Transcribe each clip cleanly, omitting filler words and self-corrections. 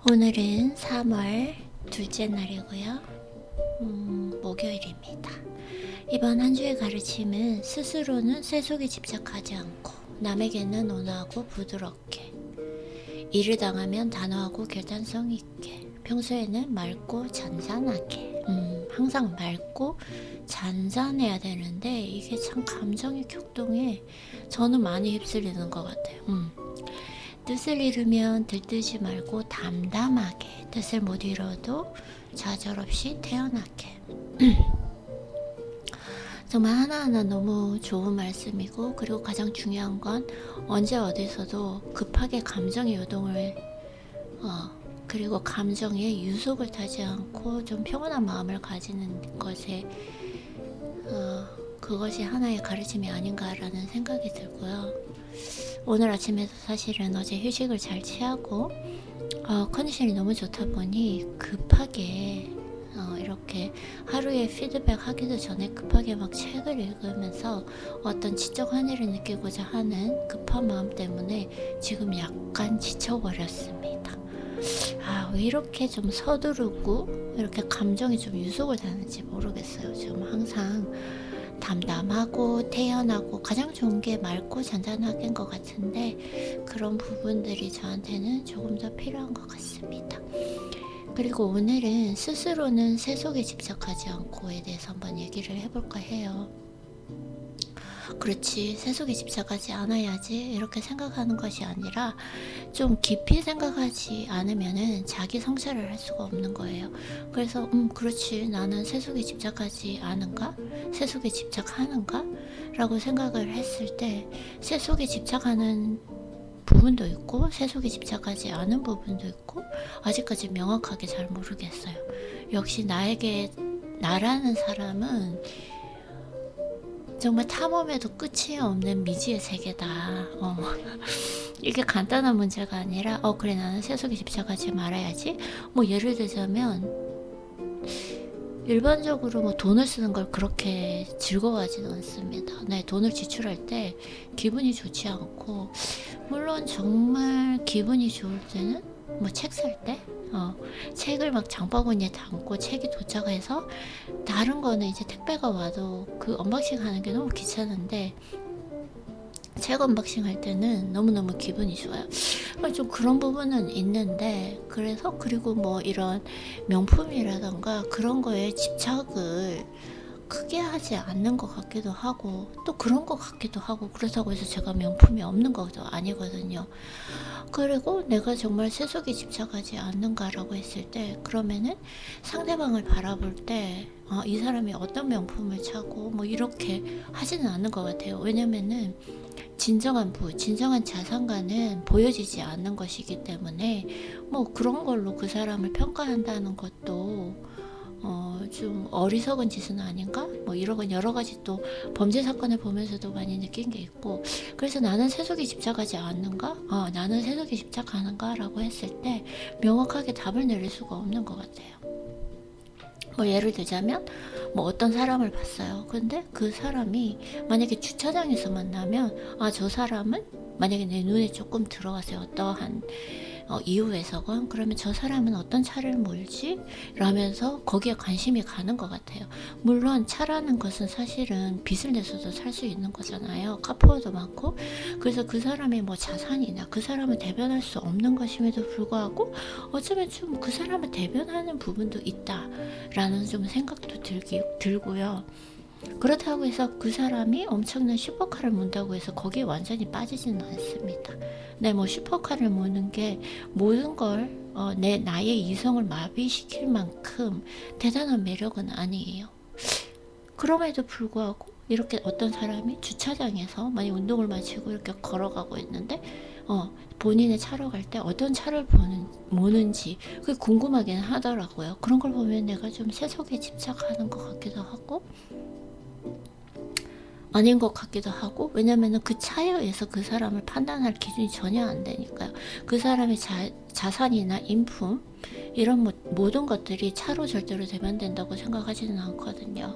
오늘은 3월 둘째 날이고요. 목요일입니다. 이번 한 주의 가르침은 스스로는 세속에 집착하지 않고 남에게는 온화하고 부드럽게, 일을 당하면 단호하고 결단성 있게, 평소에는 맑고 잔잔하게. 항상 맑고 잔잔해야 되는데 이게 참 감정의 격동에 저는 많이 휩쓸리는 것 같아요. 뜻을 이루면 들뜨지 말고 담담하게, 뜻을 못 이뤄도 좌절없이 태연하게. 정말 하나하나 너무 좋은 말씀이고, 그리고 가장 중요한 건 언제 어디서도 급하게 감정의 요동을 그리고 감정의 유속을 타지 않고 좀 평온한 마음을 가지는 것에 그것이 하나의 가르침이 아닌가라는 생각이 들고요. 오늘 아침에도 사실은 어제 휴식을 잘 취하고 컨디션이 너무 좋다 보니 급하게 이렇게 하루에 피드백 하기도 전에 급하게 막 책을 읽으면서 어떤 지적 환희를 느끼고자 하는 급한 마음 때문에 지금 약간 지쳐버렸습니다. 왜 이렇게 좀 서두르고 이렇게 감정이 좀 유속을 타는지 모르겠어요. 지금 항상 담담하고 태연하고 가장 좋은 게 맑고 잔잔하게인 것 같은데, 그런 부분들이 저한테는 조금 더 필요한 것 같습니다. 그리고 오늘은 스스로는 세속에 집착하지 않고에 대해서 한번 얘기를 해볼까 해요. 그렇지, 세속에 집착하지 않아야지 이렇게 생각하는 것이 아니라 좀 깊이 생각하지 않으면은 자기 성찰을 할 수가 없는 거예요. 그래서 그렇지, 나는 세속에 집착하지 않은가? 세속에 집착하는가? 라고 생각을 했을 때 세속에 집착하는 부분도 있고 세속에 집착하지 않은 부분도 있고 아직까지 명확하게 잘 모르겠어요. 역시 나라는 사람은 정말 탐험에도 끝이 없는 미지의 세계다. 이게 간단한 문제가 아니라 그래, 나는 세속에 집착하지 말아야지. 뭐 예를 들자면 일반적으로 뭐 돈을 쓰는 걸 그렇게 즐거워하지는 않습니다. 네, 돈을 지출할 때 기분이 좋지 않고, 물론 정말 기분이 좋을 때는 뭐 책 살 때 책을 막 장바구니에 담고 책이 도착해서, 다른 거는 이제 택배가 와도 그 언박싱 하는 게 너무 귀찮은데 책 언박싱 할 때는 너무너무 기분이 좋아요. 좀 그런 부분은 있는데, 그리고 뭐 이런 명품이라던가 그런 거에 집착을 크게 하지 않는 것 같기도 하고, 또 그런 것 같기도 하고, 그렇다고 해서 제가 명품이 없는 것도 아니거든요. 그리고 내가 정말 세속에 집착하지 않는가라고 했을 때, 그러면은 상대방을 바라볼 때 이 사람이 어떤 명품을 차고 뭐 이렇게 하지는 않는 것 같아요. 왜냐면은 진정한 자산가는 보여지지 않는 것이기 때문에 뭐 그런 걸로 그 사람을 평가한다는 것도 좀 어리석은 짓은 아닌가? 뭐 이런 여러 가지 또 범죄 사건을 보면서도 많이 느낀 게 있고, 그래서 나는 세속에 집착하지 않는가? 나는 세속에 집착하는가? 라고 했을 때 명확하게 답을 내릴 수가 없는 것 같아요. 뭐 예를 들자면 뭐 어떤 사람을 봤어요. 근데 그 사람이 만약에 주차장에서 만나면 저 사람은 만약에 내 눈에 조금 들어왔어요. 어떠한 이유에서건, 그러면 저 사람은 어떤 차를 몰지? 라면서 거기에 관심이 가는 것 같아요. 물론 차라는 것은 사실은 빚을 내서도 살 수 있는 거잖아요. 카푸어도 많고. 그래서 그 사람의 뭐 자산이나 그 사람을 대변할 수 없는 것임에도 불구하고 어쩌면 좀 그 사람을 대변하는 부분도 있다라는 좀 생각도 들고요. 그렇다고 해서 그 사람이 엄청난 슈퍼카를 몬다고 해서 거기에 완전히 빠지지는 않습니다. 네, 뭐 슈퍼카를 모는 게 모든 걸 나의 이성을 마비시킬 만큼 대단한 매력은 아니에요. 그럼에도 불구하고 이렇게 어떤 사람이 주차장에서 만약 운동을 마치고 이렇게 걸어가고 있는데 본인의 차로 갈 때 어떤 차를 모는지 그게 궁금하긴 하더라고요. 그런 걸 보면 내가 좀 세속에 집착하는 것 같기도 하고 아닌 것 같기도 하고, 왜냐면은 그 차에 의해서 그 사람을 판단할 기준이 전혀 안 되니까요. 그 사람의 자산이나 인품 이런 모든 것들이 차로 절대로 대변된다고 생각하지는 않거든요.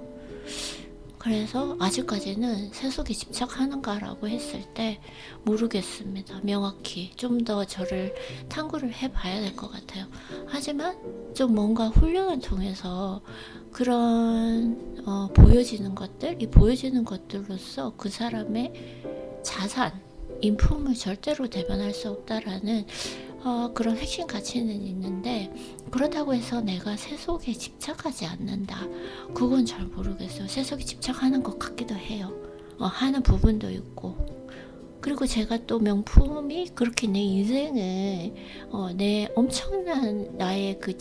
그래서 아직까지는 세속에 집착하는가라고 했을 때 모르겠습니다. 명확히 좀 더 저를 탐구를 해봐야 될 것 같아요. 하지만 좀 뭔가 훈련을 통해서 그런 보여지는 것들, 이 보여지는 것들로서 그 사람의 자산, 인품을 절대로 대변할 수 없다라는 그런 핵심 가치는 있는데, 그렇다고 해서 내가 세속에 집착하지 않는다, 그건 잘 모르겠어요. 세속에 집착하는 것 같기도 해요. 하는 부분도 있고, 그리고 제가 또 명품이 그렇게 내 인생을 내 엄청난 나의 그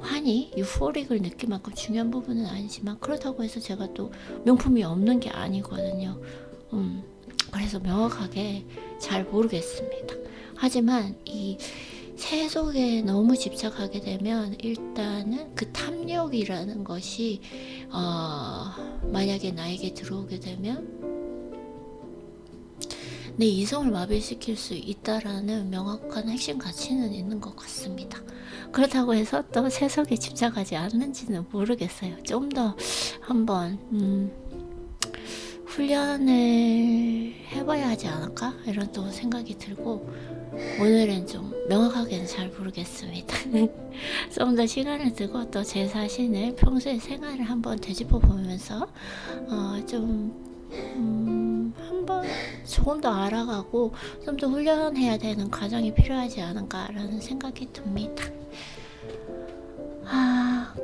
환희, 유포릭을 느낄 만큼 중요한 부분은 아니지만, 그렇다고 해서 제가 또 명품이 없는 게 아니거든요. 그래서 명확하게 잘 모르겠습니다. 하지만 이 세속에 너무 집착하게 되면 일단은 그 탐욕이라는 것이 만약에 나에게 들어오게 되면 내 이성을 마비시킬 수 있다라는 명확한 핵심 가치는 있는 것 같습니다. 그렇다고 해서 또 세속에 집착하지 않는지는 모르겠어요. 좀 더 한번 훈련을 해봐야 하지 않을까? 이런 또 생각이 들고, 오늘은 좀 명확하게는 잘 모르겠습니다. 좀 더 시간을 두고 또 제 자신을 평소의 생활을 한번 되짚어 보면서 한번 조금 더 알아가고 좀 더 훈련해야 되는 과정이 필요하지 않은가라는 생각이 듭니다.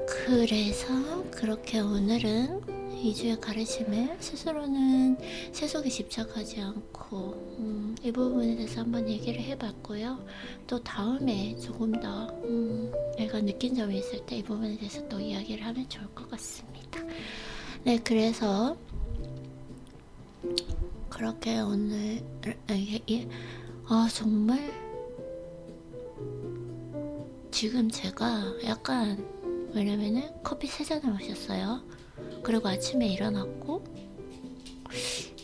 그래서 그렇게 오늘은 2주의 가르침에 스스로는 세속에 집착하지 않고 이 부분에 대해서 한번 얘기를 해봤고요. 또 다음에 조금 더 내가 느낀 점이 있을 때 이 부분에 대해서 또 이야기를 하면 좋을 것 같습니다. 네, 그래서 그렇게 오늘 정말 지금 제가 약간, 왜냐면은 커피 3잔을 마셨어요. 그리고 아침에 일어났고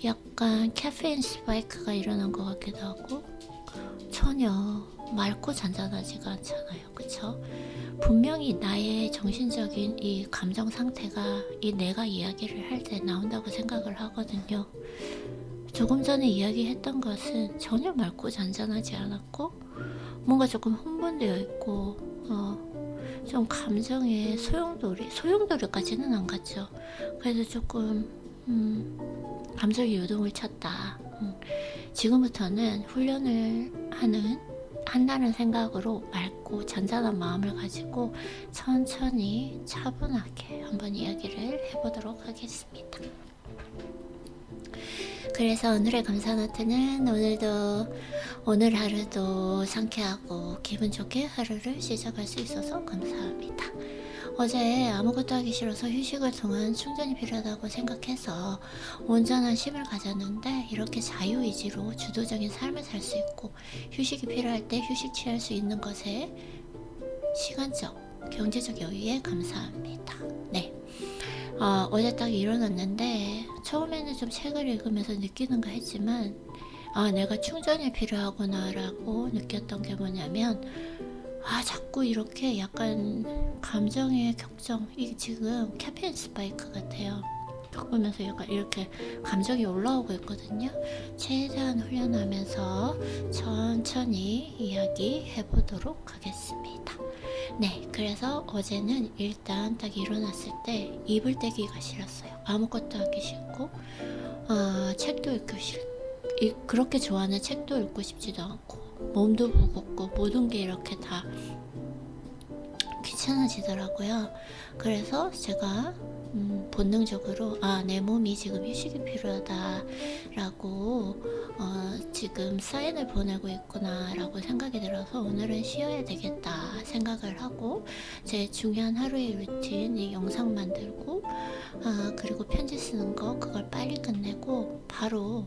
약간 카페인 스파이크가 일어난 것 같기도 하고, 전혀 맑고 잔잔하지가 않잖아요. 그쵸? 분명히 나의 정신적인 이 감정 상태가 이 내가 이야기를 할 때 나온다고 생각을 하거든요. 조금 전에 이야기했던 것은 전혀 맑고 잔잔하지 않았고, 뭔가 조금 흥분되어 있고 좀 감정의 소용돌이까지는 안 갔죠. 그래서 조금 감정의 요동을 쳤다. 지금부터는 훈련을 한다는 생각으로 맑고 잔잔한 마음을 가지고 천천히 차분하게 한번 이야기를 해보도록 하겠습니다. 그래서 오늘의 감사노트는 오늘 하루도 상쾌하고 기분 좋게 하루를 시작할 수 있어서 감사합니다. 어제 아무것도 하기 싫어서 휴식을 통한 충전이 필요하다고 생각해서 온전한 쉼을 가졌는데, 이렇게 자유의지로 주도적인 삶을 살 수 있고 휴식이 필요할 때 휴식 취할 수 있는 것에 시간적, 경제적 여유에 감사합니다. 네. 어제 딱 일어났는데 처음에는 좀 책을 읽으면서 느끼는가 했지만 내가 충전이 필요하구나 라고 느꼈던 게 뭐냐면, 자꾸 이렇게 약간 감정의 격정, 이게 지금 카페인 스파이크 같아요. 겪으면서 약간 이렇게 감정이 올라오고 있거든요. 최대한 훈련하면서 천천히 이야기해 보도록 하겠습니다. 네, 그래서 어제는 일단 딱 일어났을 때 이불 떼기가 싫었어요. 아무것도 하기 싫고 책도 읽기 그렇게 좋아하는 책도 읽고 싶지도 않고, 몸도 무겁고 모든 게 이렇게 다 귀찮아지더라고요. 그래서 제가 본능적으로 내 몸이 지금 휴식이 필요하다라고 지금 사인을 보내고 있구나 라고 생각이 들어서 오늘은 쉬어야 되겠다 생각을 하고, 제 중요한 하루의 루틴, 이 영상 만들고 그리고 편지 쓰는 거, 그걸 빨리 끝내고 바로,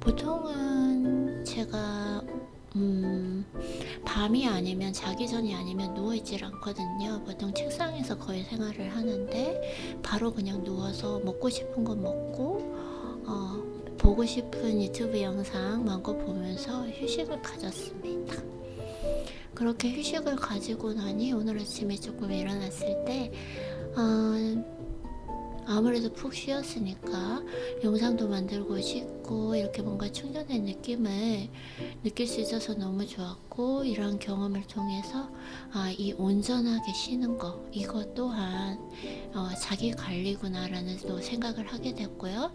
보통은 제가 밤이 아니면, 자기 전이 아니면 누워있질 않거든요. 보통 책상에서 거의 생활을 하는데 바로 그냥 누워서 먹고 싶은 거 먹고 보고 싶은 유튜브 영상 마음껏 보면서 휴식을 가졌습니다. 그렇게 휴식을 가지고 나니 오늘 아침에 조금 일어났을 때 아무래도 푹 쉬었으니까 영상도 만들고 싶고 이렇게 뭔가 충전된 느낌을 느낄 수 있어서 너무 좋았고, 이런 경험을 통해서 이 온전하게 쉬는 거, 이거 또한 자기 관리구나라는 또 생각을 하게 됐고요.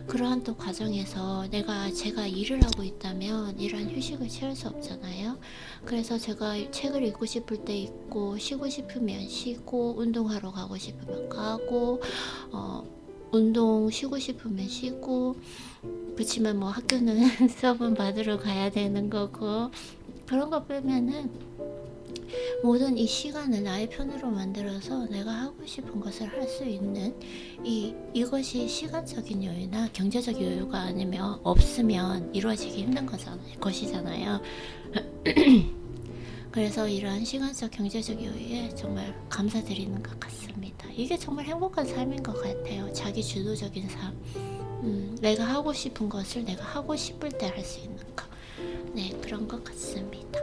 그러한 또 과정에서 제가 일을 하고 있다면 이런 휴식을 취할 수 없잖아요. 그래서 제가 책을 읽고 싶을 때 읽고, 쉬고 싶으면 쉬고, 운동하러 가고 싶으면 가고, 운동 쉬고 싶으면 쉬고, 그렇지만 뭐 학교는 수업은 받으러 가야 되는 거고, 그런 거 빼면은 모든 이 시간을 나의 편으로 만들어서 내가 하고 싶은 것을 할 수 있는 이것이 시간적인 여유나 경제적 여유가 아니면 없으면 이루어지기 힘든 것이잖아요. 그래서 이러한 시간적 경제적 여유에 정말 감사드리는 것 같습니다. 이게 정말 행복한 삶인 것 같아요. 자기 주도적인 삶. 내가 하고 싶은 것을 내가 하고 싶을 때 할 수 있는 거. 네, 그런 것 같습니다.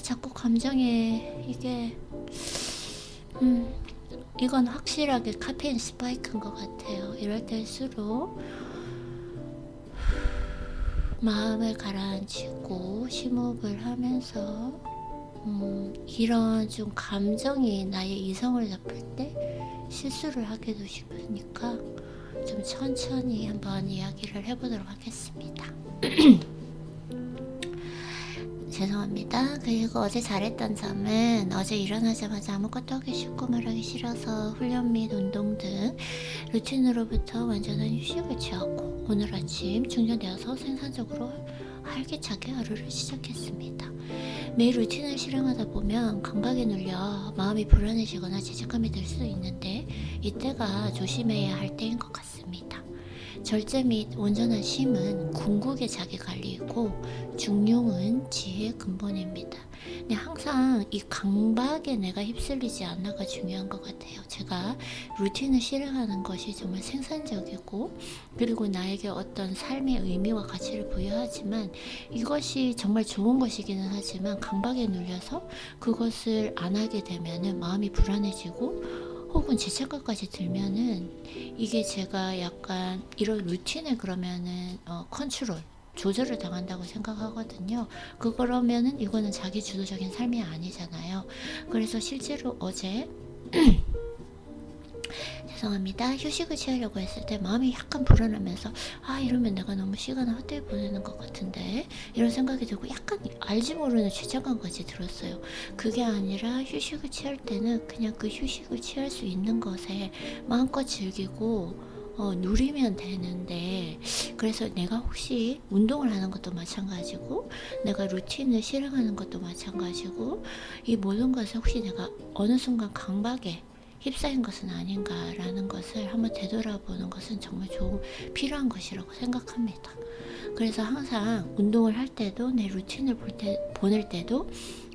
자꾸 감정에 이건 확실하게 카페인 스파이크인 것 같아요. 이럴 때일수록 마음을 가라앉히고 심호흡을 하면서 이런 좀 감정이 나의 이성을 잡을 때 실수를 하기도 싶으니까 좀 천천히 한번 이야기를 해보도록 하겠습니다. 죄송합니다. 그리고 어제 잘했던 점은, 어제 일어나자마자 아무것도 하기 싫고 말하기 싫어서 훈련 및 운동 등 루틴으로부터 완전한 휴식을 취하고 오늘 아침 충전되어서 생산적으로 활기차게 하루를 시작했습니다. 매일 루틴을 실행하다 보면 강박에 눌려 마음이 불안해지거나 죄책감이 들 수 있는데, 이때가 조심해야 할 때인 것 같습니다. 절제 및 온전한 쉼은 궁극의 자기관리이고 중용은 지혜의 근본입니다. 근데 항상 이 강박에 내가 휩쓸리지 않아가 중요한 것 같아요. 제가 루틴을 실행하는 것이 정말 생산적이고, 그리고 나에게 어떤 삶의 의미와 가치를 부여하지만, 이것이 정말 좋은 것이기는 하지만 강박에 눌려서 그것을 안 하게 되면은 마음이 불안해지고 혹은 죄책감까지 들면은, 이게 제가 약간 이런 루틴을 그러면은 컨트롤 조절을 당한다고 생각하거든요. 그러면은 이거는 자기 주도적인 삶이 아니잖아요. 그래서 실제로 어제 죄송합니다. 휴식을 취하려고 했을 때 마음이 약간 불안하면서 이러면 내가 너무 시간을 헛되이 보내는 것 같은데, 이런 생각이 들고 약간 알지 모르는 죄책감까지 들었어요. 그게 아니라 휴식을 취할 때는 그냥 그 휴식을 취할 수 있는 것에 마음껏 즐기고 누리면 되는데, 그래서 내가 혹시 운동을 하는 것도 마찬가지고 내가 루틴을 실행하는 것도 마찬가지고, 이 모든 것을 혹시 내가 어느 순간 강박에 휩싸인 것은 아닌가라는 것을 한번 되돌아보는 것은 정말 필요한 것이라고 생각합니다. 그래서 항상 운동을 할 때도, 내 루틴을 보낼 때도,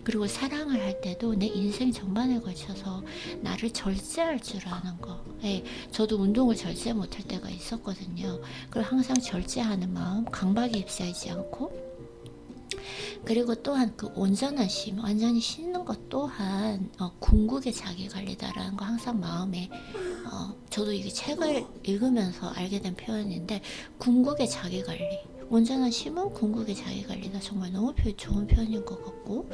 그리고 사랑을 할 때도 내 인생 전반에 걸쳐서 나를 절제할 줄 아는 거. 저도 운동을 절제 못할 때가 있었거든요. 그리고 항상 절제하는 마음, 강박에 휩싸이지 않고, 그리고 또한 그 온전한 쉼, 완전히 쉬는 것 또한 궁극의 자기관리다라는 거 항상 마음에, 저도 이게 책을 읽으면서 알게 된 표현인데, 궁극의 자기관리, 온전한 쉼은 궁극의 자기관리다. 정말 너무 좋은 표현인 것 같고,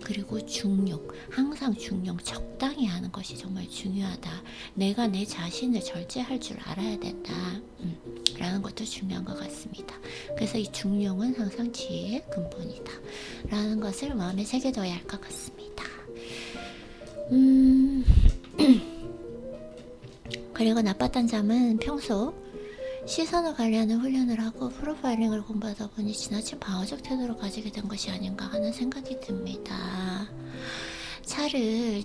그리고 중용, 항상 중용, 적당히 하는 것이 정말 중요하다. 내가 내 자신을 절제할 줄 알아야 된다. 라는 것도 중요한 것 같습니다. 그래서 이 중용은 항상 지혜의 근본이다. 라는 것을 마음에 새겨둬야 할 것 같습니다. 그리고 나빴던 점은 평소 시선을 관리하는 훈련을 하고 프로파일링을 공부하다 보니 지나친 방어적 태도를 가지게 된 것이 아닌가 하는 생각이 듭니다. 차를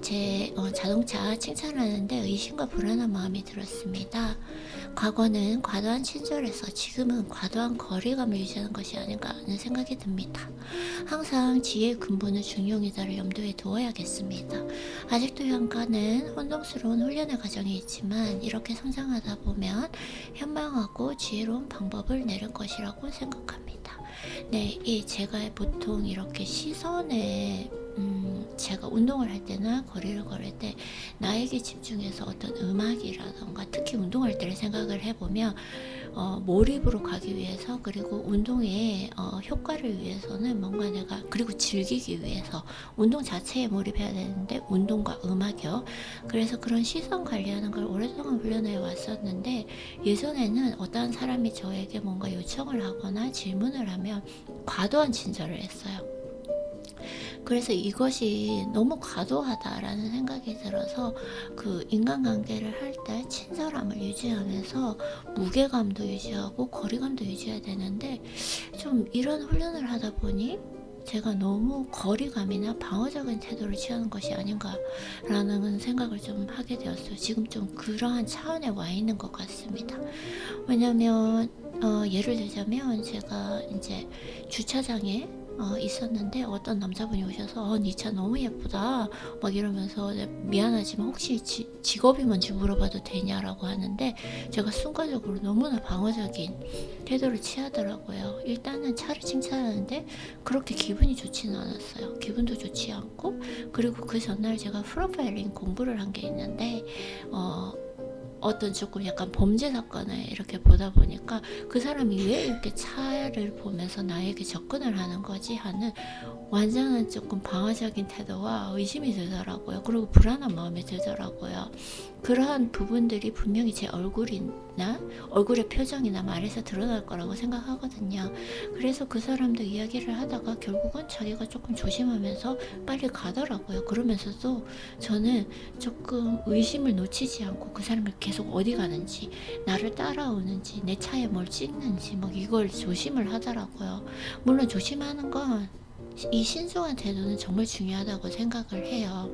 자동차 칭찬하는데 의심과 불안한 마음이 들었습니다. 과거는 과도한 친절에서 지금은 과도한 거리감을 유지하는 것이 아닌가 하는 생각이 듭니다. 항상 지혜의 근본은 중용이다를 염두에 두어야겠습니다. 아직도 현가는 혼동스러운 훈련의 과정이 있지만, 이렇게 성장하다 보면 현명하고 지혜로운 방법을 내릴 것이라고 생각합니다. 네, 제가 보통 이렇게 시선에 제가 운동을 할 때나 거리를 걸을 때 나에게 집중해서 어떤 음악이라던가 특히 운동할 때를 생각을 해보면 몰입으로 가기 위해서 그리고 운동의 효과를 위해서는 뭔가 내가 그리고 즐기기 위해서 운동 자체에 몰입해야 되는데 운동과 음악이요. 그래서 그런 시선 관리하는 걸 오랫동안 훈련해 왔었는데 예전에는 어떤 사람이 저에게 뭔가 요청을 하거나 질문을 하면 과도한 친절을 했어요. 그래서 이것이 너무 과도하다라는 생각이 들어서 그 인간관계를 할 때 친절함을 유지하면서 무게감도 유지하고 거리감도 유지해야 되는데 좀 이런 훈련을 하다 보니 제가 너무 거리감이나 방어적인 태도를 취하는 것이 아닌가라는 생각을 좀 하게 되었어요. 지금 좀 그러한 차원에 와 있는 것 같습니다. 왜냐면 예를 들자면 제가 이제 주차장에 있었는데 어떤 남자분이 오셔서 네 차 너무 예쁘다 막 이러면서 미안하지만 혹시 직업이 뭔지 물어봐도 되냐라고 하는데 제가 순간적으로 너무나 방어적인 태도를 취하더라고요. 일단은 차를 칭찬하는데 그렇게 기분이 좋지는 않았어요. 기분도 좋지 않고 그리고 그 전날 제가 프로파일링 공부를 한 게 있는데 어떤 조금 약간 범죄 사건을 이렇게 보다 보니까 그 사람이 왜 이렇게 차를 보면서 나에게 접근을 하는 거지 하는 완전한 조금 방어적인 태도와 의심이 들더라고요. 그리고 불안한 마음이 들더라고요. 그러한 부분들이 분명히 제 얼굴이나 얼굴의 표정이나 말에서 드러날 거라고 생각하거든요. 그래서 그 사람도 이야기를 하다가 결국은 자기가 조금 조심하면서 빨리 가더라고요. 그러면서도 저는 조금 의심을 놓치지 않고 그 사람을 계속 어디 가는지 나를 따라오는지 내 차에 뭘 찍는지 막 이걸 조심을 하더라고요. 물론 조심하는 건 이 신중한 태도는 정말 중요하다고 생각을 해요.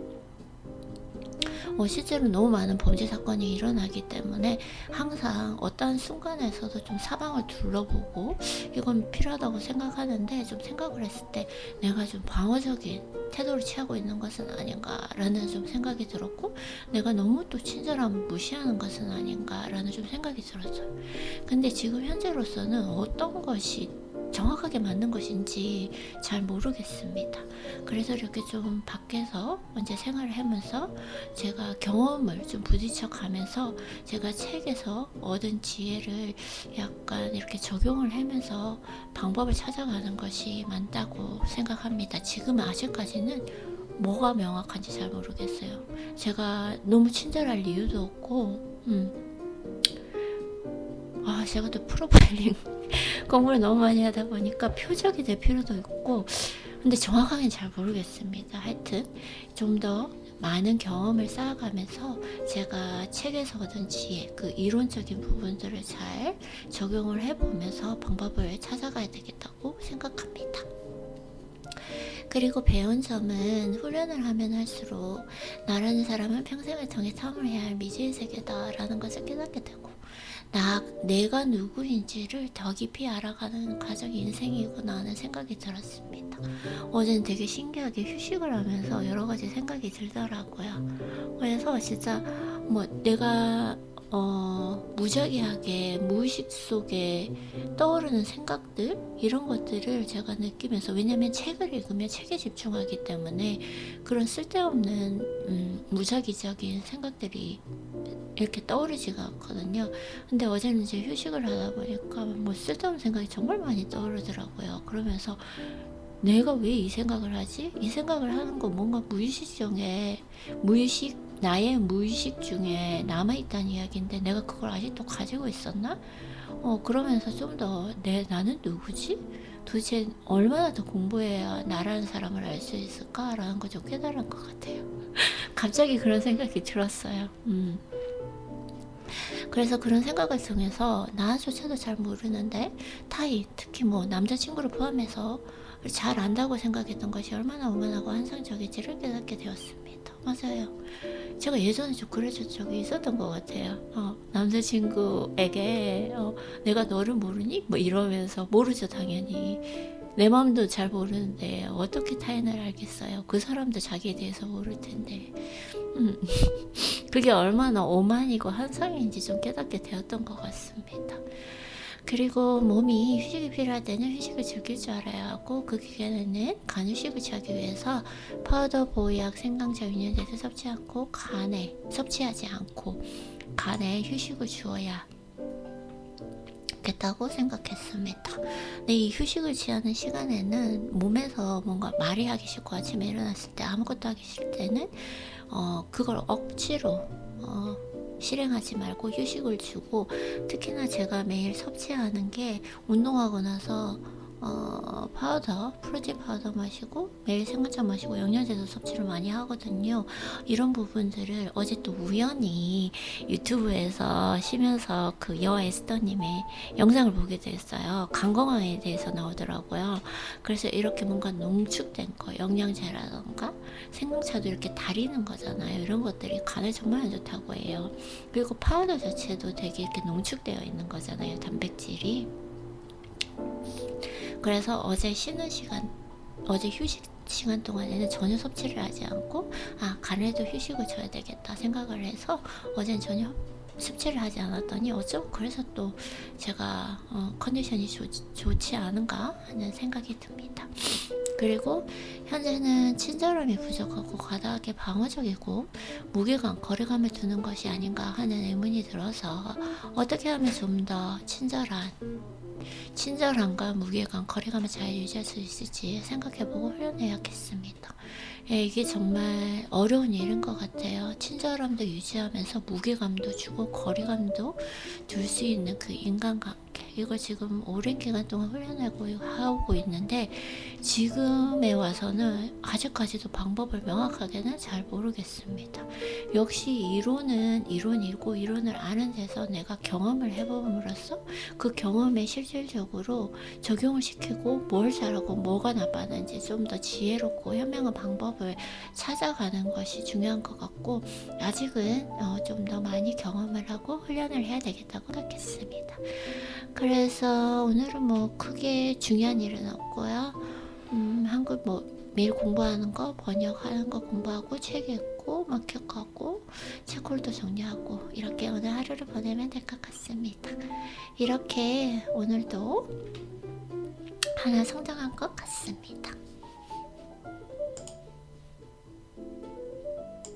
실제로 너무 많은 범죄 사건이 일어나기 때문에 항상 어떠한 순간에서도 좀 사방을 둘러보고 이건 필요하다고 생각하는데 좀 생각을 했을 때 내가 좀 방어적인 태도를 취하고 있는 것은 아닌가라는 좀 생각이 들었고 내가 너무 또 친절함을 무시하는 것은 아닌가라는 좀 생각이 들었어요. 근데 지금 현재로서는 어떤 것이 정확하게 맞는 것인지 잘 모르겠습니다. 그래서 이렇게 좀 밖에서 먼저 생활을 하면서 제가 경험을 좀 부딪혀 가면서 제가 책에서 얻은 지혜를 약간 이렇게 적용을 하면서 방법을 찾아가는 것이 맞다고 생각합니다. 지금 아직까지는 뭐가 명확한지 잘 모르겠어요. 제가 너무 친절할 이유도 없고 제가 또 프로파일링 공부를 너무 많이 하다 보니까 표적이 될 필요도 있고 근데 정확하게는 잘 모르겠습니다. 하여튼 좀 더 많은 경험을 쌓아가면서 제가 책에서 얻은 지혜 그 이론적인 부분들을 잘 적용을 해보면서 방법을 찾아가야 되겠다고 생각합니다. 그리고 배운 점은 훈련을 하면 할수록 나라는 사람은 평생을 통해 탐험해야 할 미지의 세계다라는 것을 깨닫게 되고 내가 누구인지를 더 깊이 알아가는 과정이 인생이구나 하는 생각이 들었습니다. 어제는 되게 신기하게 휴식을 하면서 여러 가지 생각이 들더라고요. 그래서 진짜 내가 무작위하게 무의식 속에 떠오르는 생각들 이런 것들을 제가 느끼면서 왜냐면 책을 읽으면 책에 집중하기 때문에 그런 쓸데없는 무작위적인 생각들이 이렇게 떠오르지가 않거든요. 근데 어제는 이제 휴식을 하다 보니까 쓸데없는 생각이 정말 많이 떠오르더라고요. 그러면서 내가 왜 이 생각을 하지? 이 생각을 하는 건 뭔가 나의 무의식 중에 남아있다는 이야기인데 내가 그걸 아직도 가지고 있었나? 그러면서 좀 더 나는 누구지? 도대체 얼마나 더 공부해야 나라는 사람을 알 수 있을까라는 걸 좀 깨달은 것 같아요. 갑자기 그런 생각이 들었어요. 그래서 그런 생각을 통해서 나조차도 잘 모르는데 타인, 특히 남자친구를 포함해서 잘 안다고 생각했던 것이 얼마나 오만하고 환상적인지를 깨닫게 되었습니다. 맞아요. 제가 예전에 좀 그래준 적이 있었던 것 같아요. 남자친구에게 내가 너를 모르니? 이러면서 모르죠 당연히. 내 마음도 잘 모르는데 어떻게 타인을 알겠어요. 그 사람도 자기에 대해서 모를 텐데 그게 얼마나 오만이고 환상인지 좀 깨닫게 되었던 것 같습니다. 그리고 몸이 휴식이 필요할 때는 휴식을 즐길 줄 알아야 하고, 그 기간에는 간 휴식을 취하기 위해서 파우더, 보약, 생강차, 유연제를 섭취하지 않고 간에 휴식을 주어야 겠다고 생각했습니다. 근데 이 휴식을 취하는 시간에는 몸에서 뭔가 말이 하기 싫고 아침에 일어났을 때 아무것도 하기 싫을 때는 그걸 억지로 실행하지 말고 휴식을 주고, 특히나 제가 매일 섭취하는 게 운동하고 나서 프로틴 파우더 마시고 매일 생강차 마시고 영양제도 섭취를 많이 하거든요. 이런 부분들을 어제 또 우연히 유튜브에서 쉬면서 그 에스더님의 영상을 보게 됐어요. 간 건강에 대해서 나오더라고요. 그래서 이렇게 뭔가 농축된 거, 영양제라던가 생강차도 이렇게 다리는 거잖아요. 이런 것들이 간에 정말 안 좋다고 해요. 그리고 파우더 자체도 되게 이렇게 농축되어 있는 거잖아요. 단백질이. 그래서 어제 휴식 시간 동안에는 전혀 섭취를 하지 않고, 간에도 휴식을 줘야 되겠다 생각을 해서 어제는 전혀 섭취를 하지 않았더니 어쩜 그래서 또 제가 컨디션이 좋지 않은가 하는 생각이 듭니다. 그리고 현재는 친절함이 부족하고 과다하게 방어적이고 무게감, 거리감을 두는 것이 아닌가 하는 의문이 들어서 어떻게 하면 좀 더 친절함과 무게감, 거리감을 잘 유지할 수 있을지 생각해보고 훈련해야겠습니다. 이게 정말 어려운 일인 것 같아요. 친절함도 유지하면서 무게감도 주고 거리감도 둘 수 있는 그 인간관계, 이걸 지금 오랜 기간 동안 훈련하고 있는데 지금에 와서는 아직까지도 방법을 명확하게는 잘 모르겠습니다. 역시 이론은 이론이고, 이론을 아는 데서 내가 경험을 해봄으로써 그 경험에 실질적으로 적용을 시키고 뭘 잘하고 뭐가 나빠는지 좀 더 지혜롭고 현명한 방법을 찾아가는 것이 중요한 것 같고, 아직은 좀 더 많이 경험을 하고 훈련을 해야 되겠다고 생각했습니다. 그래서 오늘은 크게 중요한 일은 없고요. 한국 매일 공부하는 거, 번역하는 거 공부하고, 책 읽고, 마켓 가고, 책홀도 정리하고, 이렇게 오늘 하루를 보내면 될 것 같습니다. 이렇게 오늘도 하나 성장한 것 같습니다.